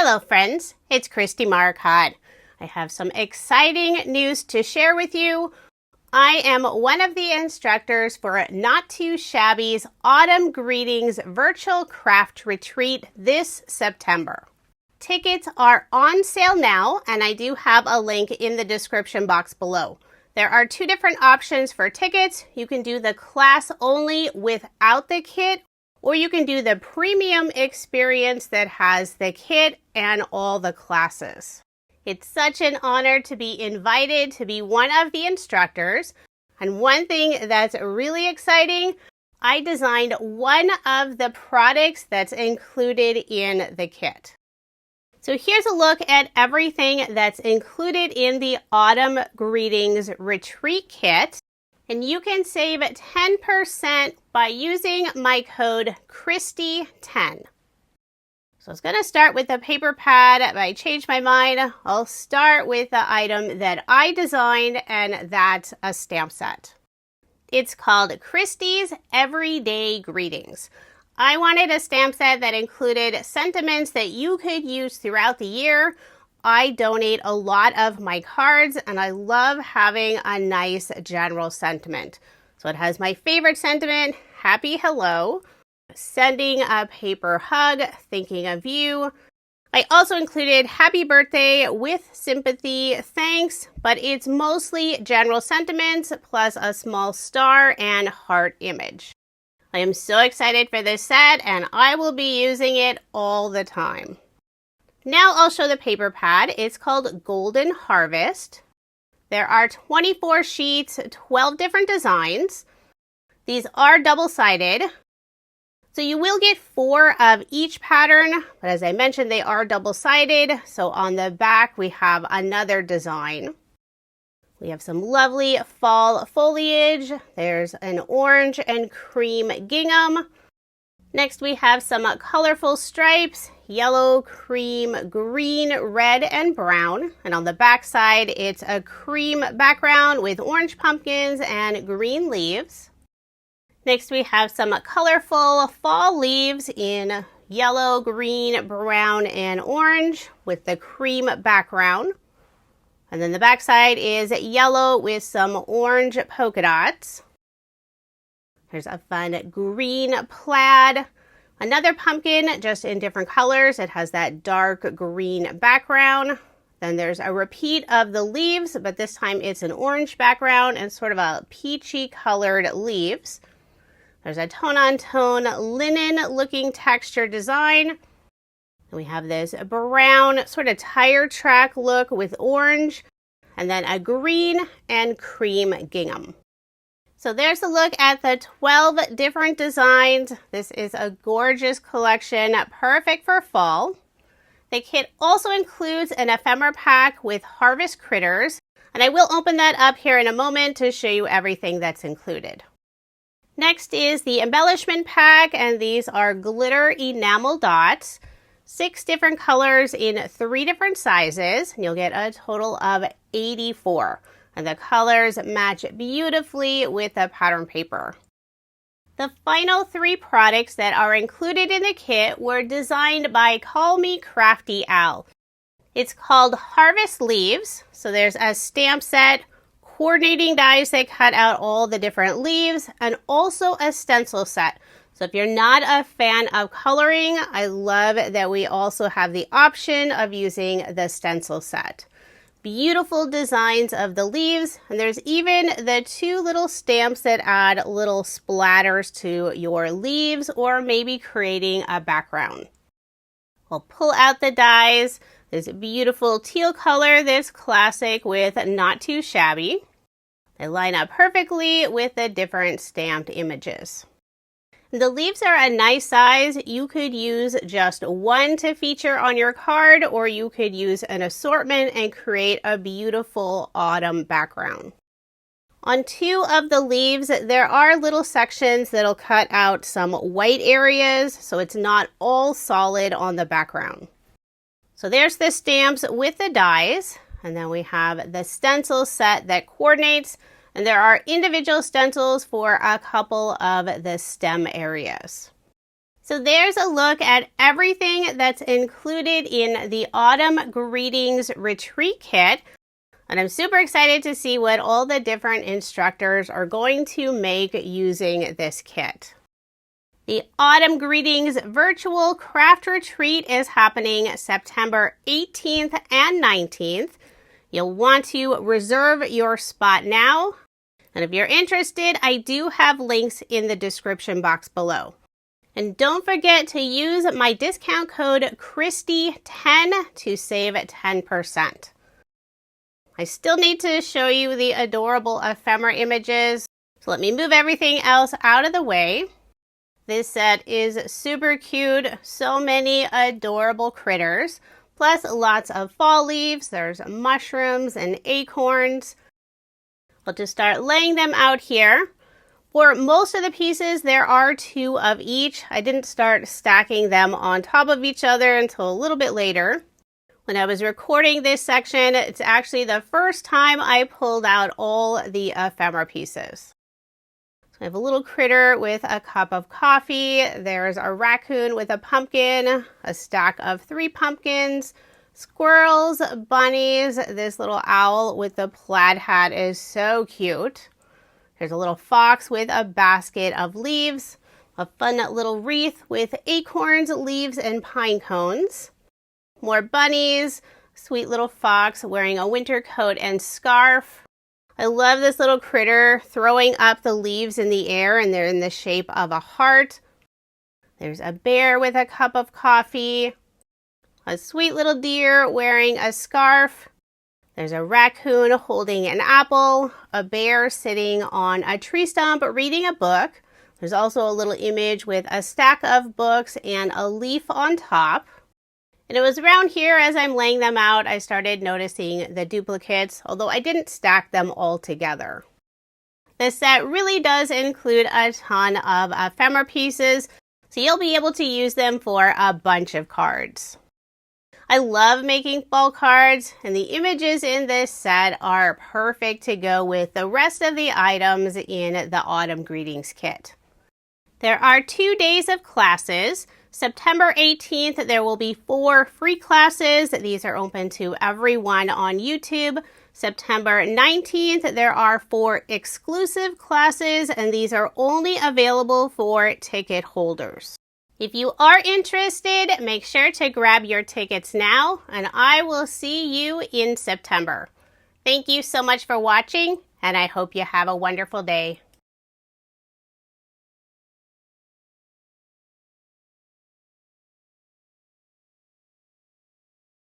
Hello friends, it's Kristie Marcotte. I have some exciting news to share with you. I am one of the instructors for Not Too Shabby's Autumn Greetings Virtual Craft Retreat this September. Tickets are on sale now, and I do have a link in the description box below. There are two different options for tickets. You can do the class only without the kit, or you can do the premium experience that has the kit and all the classes. It's such an honor to be invited to be one of the instructors. And one thing that's really exciting, I designed one of the products that's included in the kit. So here's a look at everything that's included in the Autumn Greetings Retreat Kit. And you can save 10% by using my code Kristie10. So I was going to start with the paper pad, but I changed my mind. I'll start with the item that I designed, and that's a stamp set. It's called Kristie's Everyday Greetings. I wanted a stamp set that included sentiments that you could use throughout the year. I donate a lot of my cards, and I love having a nice general sentiment. So it has my favorite sentiment, happy hello, sending a paper hug, thinking of you. I also included happy birthday with sympathy, thanks, but it's mostly general sentiments plus a small star and heart image. I am so excited for this set, and I will be using it all the time. Now I'll show the paper pad. It's called Golden Harvest. There are 24 sheets, 12 different designs. These are double-sided. So you will get 4 of each pattern, but as I mentioned, they are double-sided. So on the back, we have another design. We have some lovely fall foliage. There's an orange and cream gingham. Next, we have some colorful stripes, yellow, cream, green, red, and brown. And on the back side, it's a cream background with orange pumpkins and green leaves. Next, we have some colorful fall leaves in yellow, green, brown, and orange with the cream background. And then the back side is yellow with some orange polka dots. There's a fun green plaid. Another pumpkin, just in different colors. It has that dark green background. Then there's a repeat of the leaves, but this time it's an orange background and sort of a peachy colored leaves. There's a tone-on-tone linen-looking texture design. And we have this brown sort of tire track look with orange, and then a green and cream gingham. So there's a look at the 12 different designs. This is a gorgeous collection, perfect for fall. The kit also includes an ephemera pack with harvest critters, and I will open that up here in a moment to show you everything that's included. Next is the embellishment pack, and these are glitter enamel dots. 6 different colors in 3 different sizes, and you'll get a total of 84. And the colors match beautifully with the pattern paper. The final 3 products that are included in the kit were designed by Call Me Crafty Al. It's called Harvest Leaves. So there's a stamp set, coordinating dies that cut out all the different leaves, and also a stencil set. So if you're not a fan of coloring, I love that we also have the option of using the stencil set. Beautiful designs of the leaves, and there's even the 2 little stamps that add little splatters to your leaves or maybe creating a background. We'll pull out the dies. This beautiful teal color, this classic with Not Too Shabby. They line up perfectly with the different stamped images. The leaves are a nice size. You could use just 1 to feature on your card, or you could use an assortment and create a beautiful autumn background. On 2 of the leaves, there are little sections that'll cut out some white areas, so it's not all solid on the background. So there's the stamps with the dies, and then we have the stencil set that coordinates. And there are individual stencils for a couple of the stem areas. So there's a look at everything that's included in the Autumn Greetings Retreat Kit. And I'm super excited to see what all the different instructors are going to make using this kit. The Autumn Greetings Virtual Craft Retreat is happening September 18th and 19th. You'll want to reserve your spot now. And if you're interested, I do have links in the description box below. And don't forget to use my discount code Kristie10 to save 10%. I still need to show you the adorable ephemera images, so let me move everything else out of the way. This set is super cute, so many adorable critters, plus lots of fall leaves. There's mushrooms and acorns. I'll just start laying them out here. For most of the pieces, there are 2 of each. I didn't start stacking them on top of each other until a little bit later. When I was recording this section, it's actually the first time I pulled out all the ephemera pieces. So I have a little critter with a cup of coffee. There's a raccoon with a pumpkin, a stack of 3 pumpkins, squirrels, bunnies. This little owl with the plaid hat is so cute. There's a little fox with a basket of leaves, a fun little wreath with acorns, leaves, and pine cones. More bunnies, sweet little fox wearing a winter coat and scarf. I love this little critter throwing up the leaves in the air, and they're in the shape of a heart. There's a bear with a cup of coffee, a sweet little deer wearing a scarf. There's a raccoon holding an apple, a bear sitting on a tree stump reading a book. There's also a little image with a stack of books and a leaf on top. And it was around here as I'm laying them out, I started noticing the duplicates, although I didn't stack them all together. This set really does include a ton of ephemera pieces, so you'll be able to use them for a bunch of cards. I love making fall cards, and the images in this set are perfect to go with the rest of the items in the Autumn Greetings Kit. There are 2 days of classes. September 18th, there will be 4 free classes. These are open to everyone on YouTube. September 19th, there are 4 exclusive classes, and these are only available for ticket holders. If you are interested, make sure to grab your tickets now, and I will see you in September. Thank you so much for watching, and I hope you have a wonderful day.